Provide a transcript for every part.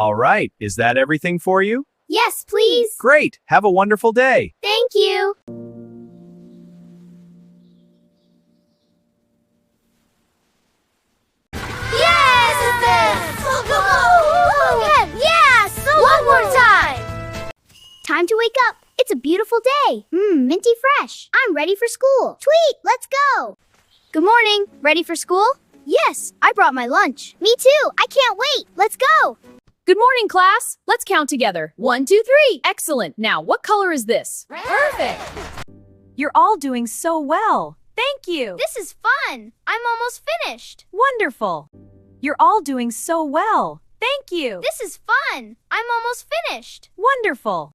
All right, is that everything for you? Yes, please. Great, have a wonderful day. Thank you. Yes! Again! Yes! One more time! Time to wake up. It's a beautiful day. Minty fresh. I'm ready for school. Tweet, let's go. Good morning. Ready for school? Yes, I brought my lunch. Me too. I can't wait. Let's go. Good morning, class. Let's count together. 1, 2, 3. Excellent. Now, what color is this? Perfect. You're all doing so well. Thank you. This is fun. I'm almost finished. Wonderful. You're all doing so well. Thank you. This is fun. I'm almost finished. Wonderful.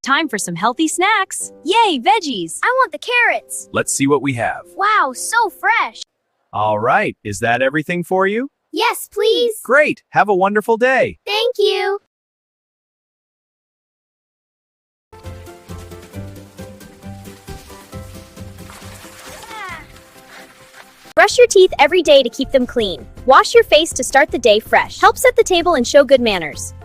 Time for some healthy snacks. Yay, veggies. I want the carrots. Let's see what we have. Wow, so fresh. All right, is that everything for you? Yes, please. Great, have a wonderful day. Thank you. Brush your teeth every day to keep them clean. Wash your face to start the day fresh. Help set the table and show good manners.